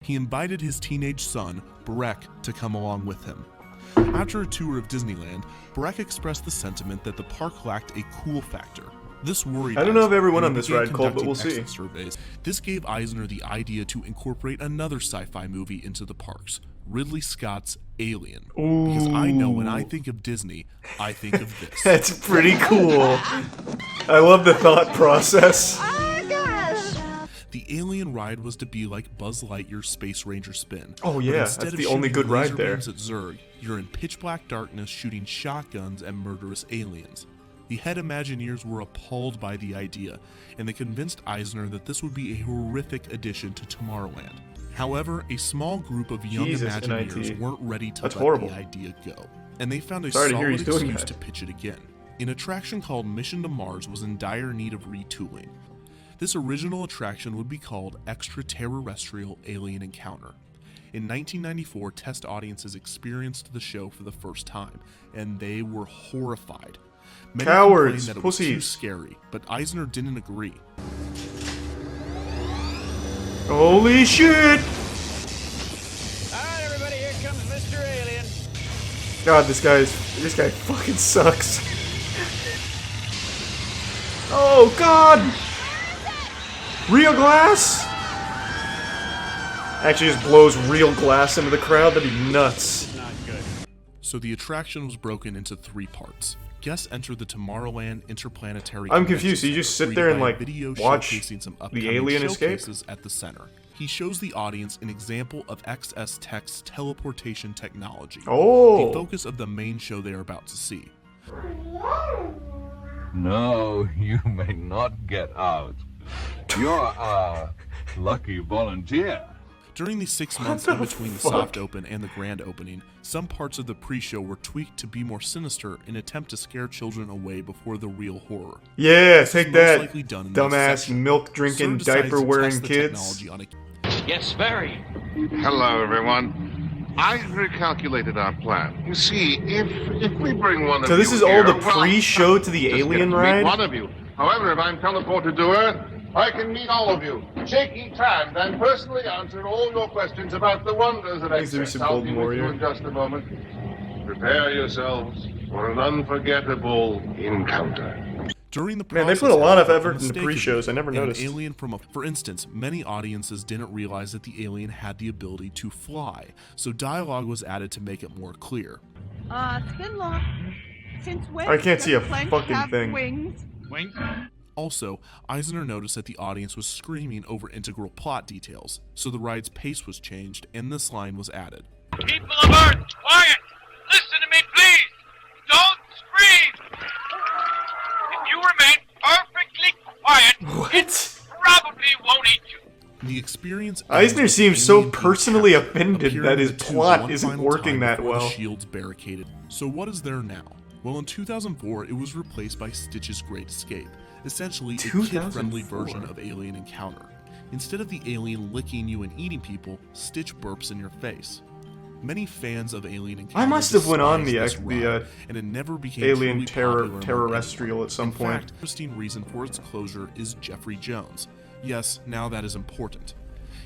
He invited his teenage son, Breck, to come along with him. After a tour of Disneyland, Breck expressed the sentiment that the park lacked a cool factor. This worried I don't know if Eisner, everyone and on he this began ride called, but we'll conducting see. exit surveys. This gave Eisner the idea to incorporate another sci-fi movie into the parks, Ridley Scott's Alien. Ooh. Because I know when I think of Disney, I think of this. That's pretty cool. I love the thought process. The Alien ride was to be like Buzz Lightyear's Space Ranger spin. Oh yeah, that's the only good ride there. At Zurg, you're in pitch black darkness shooting shotguns at murderous aliens. The head Imagineers were appalled by the idea, and they convinced Eisner that this would be a horrific addition to Tomorrowland. However, a small group of young Imagineers weren't ready to let the idea go, and they found a solid excuse to pitch it again. An attraction called Mission to Mars was in dire need of retooling. This original attraction would be called Extraterrestrial Alien Encounter. In 1994, test audiences experienced the show for the first time, and they were horrified. Many Cowards, that it was too scary, but Eisner didn't agree. Holy shit! Alright, everybody, here comes Mr. Alien. God, this guy fucking sucks. Oh God! Real glass? Actually, just blows real glass into the crowd. That'd be nuts. Not good. So the attraction was broken into 3 parts. Guests enter the Tomorrowland Interplanetary. I'm confused. So you just sit there and like watch some the alien escape? At the center. He shows the audience an example of XS Tech's teleportation technology. Oh. The focus of the main show they are about to see. No, you may not get out. You're a lucky volunteer. During the 6 months in between the soft open and the grand opening, some parts of the pre-show were tweaked to be more sinister in an attempt to scare children away before the real horror. Yeah, take that, dumbass milk-drinking, diaper-wearing kids. Yes, very. Hello, everyone. I recalculated our plan. You see, if we bring one of you So this is all the pre-show to the alien ride? One of you. However, if I'm teleported to Earth, I can meet all of you, shake each hand, and personally answer all your questions about the wonders of XS. I'll be with you in just a moment. Prepare yourselves for an unforgettable encounter. During the Man, they put a lot of effort into pre-shows. I never noticed. For instance, many audiences didn't realize that the alien had the ability to fly, so dialogue was added to make it more clear. Spinlock. Since when I can't see a does Plank fucking have thing. Wings? Wings? Also, Eisner noticed that the audience was screaming over integral plot details, so the ride's pace was changed and this line was added. People of Earth, quiet! Listen to me, please! Don't scream! If you remain perfectly quiet, it probably won't eat you. The experience. Eisner seems so personally offended that his plot isn't working that well. The shields barricaded. So what is there now? Well, in 2004, it was replaced by Stitch's Great Escape, essentially a kid-friendly version of Alien Encounter. Instead of the alien licking you and eating people, Stitch burps in your face. Many fans of Alien Encounter I must have went on the and it never became Alien Terrestrial at some point. The interesting reason for its closure is Jeffrey Jones. Yes, now that is important.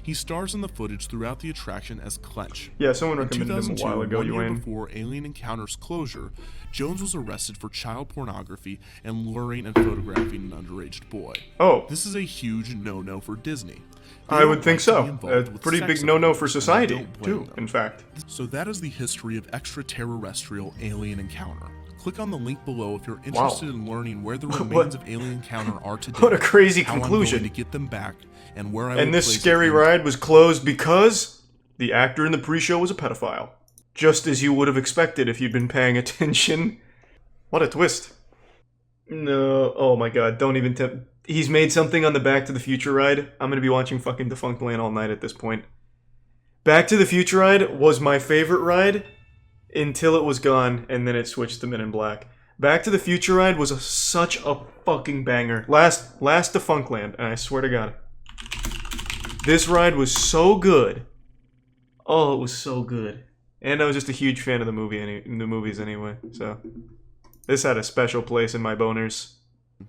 He stars in the footage throughout the attraction as Clench. Yeah, someone recommended him a while ago, one year before Alien Encounter's closure, Jones was arrested for child pornography and luring and photographing an underage boy. Oh. This is a huge no-no for Disney. I would think so. A pretty big no-no for society, too, in fact. So that is the history of extraterrestrial Alien Encounter. Click on the link below if you're interested in learning where the remains of Alien Encounter are today. What a crazy how conclusion. I'm going to get them back, and where I And this scary ride was closed because the actor in the pre-show was a pedophile. Just as you would have expected if you'd been paying attention. What a twist. No, oh my god, don't even tempt. He's made something on the Back to the Future ride. I'm gonna be watching fucking Defunctland all night at this point. Back to the Future ride was my favorite ride until it was gone, and then it switched to Men in Black. Back to the Future ride was such a fucking banger. Last Defunctland, and I swear to god. This ride was so good. Oh, it was so good. And I was just a huge fan of the movies anyway, so... This had a special place in my boners.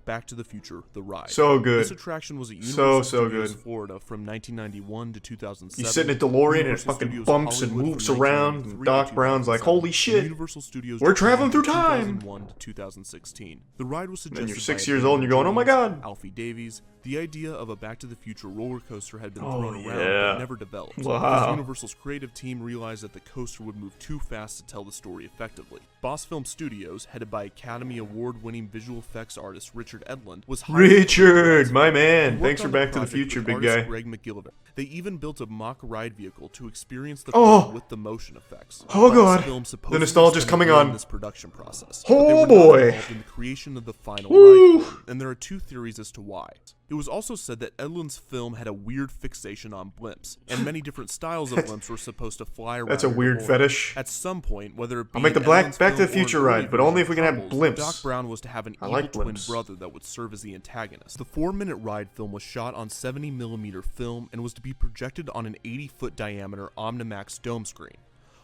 Back to the Future: The Ride. So good. This attraction was at Universal So Studios good. Florida from 1991 to 2007. You sit in a DeLorean and it Universal fucking Studios bumps and Hollywood moves from around. 1993 And to Doc Brown's like, 2007, holy shit. Universal Studios We're Japan traveling through from time. 2001 to 2016. The ride was then suggested you're by 6 years old and you're going, oh my Adrian god. Alfie Davies. The idea of a Back to the Future roller coaster had been Oh, thrown around yeah. but never developed. Wow. Because Universal's creative team realized that the coaster would move too fast to tell the story effectively. Boss Film Studios, headed by Academy Award-winning visual effects artist Richard Edlund, was hired to Richard, my He man. worked Thanks for on the Back to the project Future, with big artist guy. Greg McGillivray. They even built a mock ride vehicle to experience the Oh. film with the motion effects. Oh, Boss God. Film The supposedly nostalgia's spent coming a year in on. this production process. Oh, but they were not boy. involved in the creation of the final Woo. ride film, and there are two theories as to why. It was also said that Edlund's film had a weird fixation on blimps, and many different styles of blimps were supposed to fly around. That's a in weird DeLorean. fetish. At some point, whether it be I'll make the in Back Edlund's to the film or an Future early ride, but only if we version can of have Troubles, blimps. Doc Brown was to have an I evil like twin blimps. brother that would serve as the antagonist. The 4-minute ride film was shot on 70mm film and was to be projected on an 80-foot diameter Omnimax dome screen.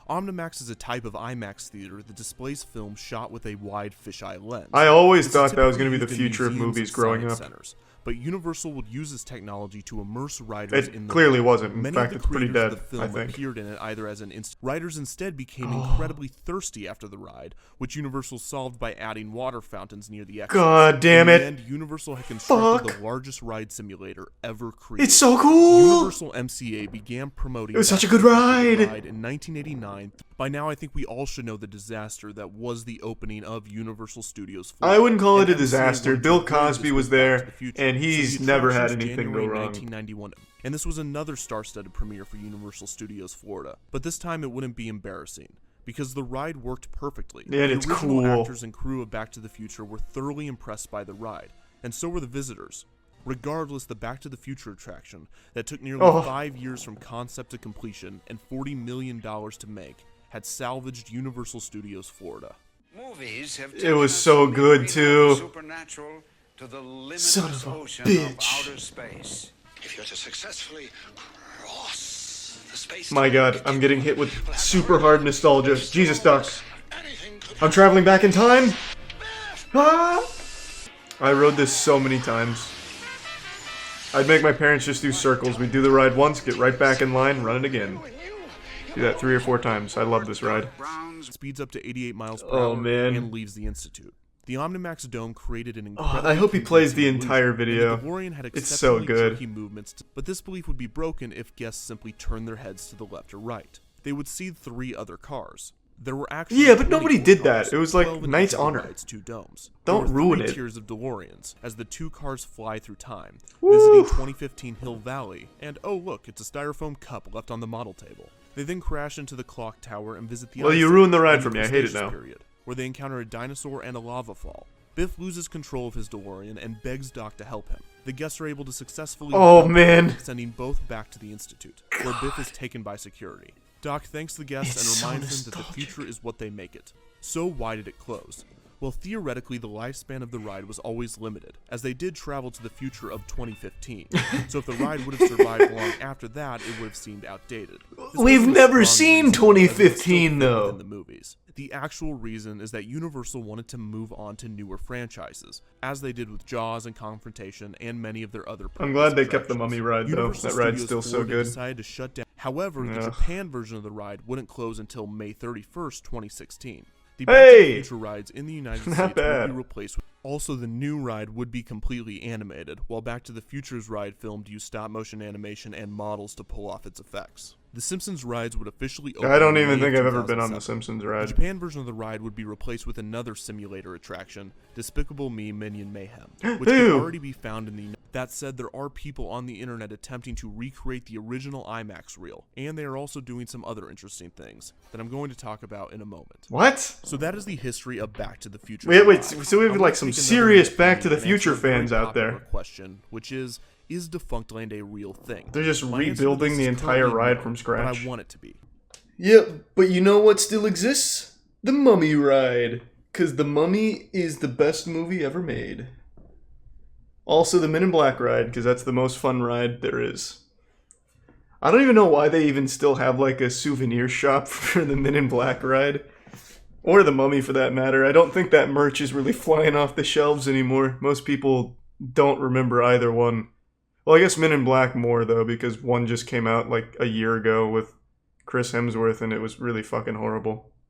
Omnimax is a type of IMAX theater that displays film shot with a wide fisheye lens. I always This is thought that was typically going to be the used in future of museums movies and growing science up. centers, but Universal would use this technology to immerse riders in It the clearly world. wasn't. In Many fact, of it's the pretty creators dead, of the film I think. appeared in it either as an instant. Riders instead became incredibly thirsty after the ride, which Universal solved by adding water fountains near the exits. God damn In it. the end, Universal had constructed Fuck. the largest ride simulator ever created. It's so cool. Universal MCA began promoting It was such a Back to good the Future ride. in 1989. By now, I think we all should know the disaster that was the opening of Universal Studios I wouldn't call it a And MCA disaster. wanted to Bill avoid this Cosby was with Back to there, the Future. and So he's the never had attraction's anything go January wrong. 1991. And this was another star-studded premiere for Universal Studios Florida. But this time it wouldn't be embarrassing, because the ride worked perfectly. Yeah, and the it's original cool. actors and crew of Back to the Future were thoroughly impressed by the ride, and so were the visitors. Regardless, the Back to the Future attraction that took nearly 5 years from concept to completion and $40 million to make had salvaged Universal Studios Florida. Movies have It was so good, too. Supernatural to the limitless Son of a ocean bitch. of outer space. If you're to successfully cross the space. My god, I'm getting hit with super hard nostalgia. Jesus, Doc. Anything could I'm traveling back in time. Ah! I rode this so many times. I'd make my parents just do circles. We'd do the ride once, get right back in line, run it again. Do that 3 or 4 times. I love this ride. Speeds up to 88 miles per Oh, hour man. and leaves the Institute. The Omnimax Dome created an incredible I hope he plays the convincing entire illusion, video. and the DeLorean had It's so exceptionally good. jerky movements, but this belief would be broken if guests simply turned their heads to the left or right. They would see 3 other cars. There were actually Yeah, but nobody 24 did that. cars, It was like 12 in Knight's each of the Honor. ride's 2 domes. Don't There were ruin 3 it. tiers of DeLoreans as the 2 cars fly through time, Woo. visiting 2015 Hill Valley, and oh look, it's a styrofoam cup left on the model table. They then crash into the clock tower and visit the Well, Ice you Age ruined the ride and for me. I hate it Cretaceous now. period, where they encounter a dinosaur and a lava fall. Biff loses control of his DeLorean and begs Doc to help him. The guests are able to successfully Oh, man. sending both back to the Institute, where Biff is taken by security. Doc thanks the guests It's and so reminds them that the nostalgic. future is what they make it. So why did it close? Well, theoretically, the lifespan of the ride was always limited, as they did travel to the future of 2015. So if the ride would have survived long after that, it would have seemed outdated. This We've wasn't a never strong seen reason, as it would still 2015 fit though. within the movies. The actual reason is that Universal wanted to move on to newer franchises, as they did with Jaws and Confrontation and many of their other I'm glad they previous kept the attractions. Mummy ride, though. Universal That ride's Studios still so Florida good. decided to shut down. However, the Ugh. Japan version of the ride wouldn't close until May 31st, 2016. The Hey! Back to the Future rides in the United Not States bad. would be replaced with. Also, the new ride would be completely animated, while Back to the Future's ride filmed used stop-motion animation and models to pull off its effects. The Simpsons rides would officially open I don't in even May think of I've ever been on the 2007. Simpsons The ride. Japan version of the ride would be replaced with another simulator attraction, Despicable Me Minion Mayhem, which can Ew. already be found in the. That said, there are people on the internet attempting to recreate the original IMAX reel, and they are also doing some other interesting things that I'm going to talk about in a moment. What? So that is the history of Back to the Future. Wait, ride. so we have I like wanna some take another serious minute Back to the and Future answer a very fans out popular there. question, which is Defunktland a real thing? They're just My answer to rebuilding this the is entire currently ride no, from but scratch. I want it to be. Yeah, but you know what still exists? The Mummy ride. Because The Mummy is the best movie ever made. Also, the Men in Black ride, because that's the most fun ride there is. I don't even know why they even still have like a souvenir shop for the Men in Black ride. Or The Mummy, for that matter. I don't think that merch is really flying off the shelves anymore. Most people don't remember either one. Well, I guess Men in Black more, though, because one just came out like a year ago with Chris Hemsworth, and it was really fucking horrible.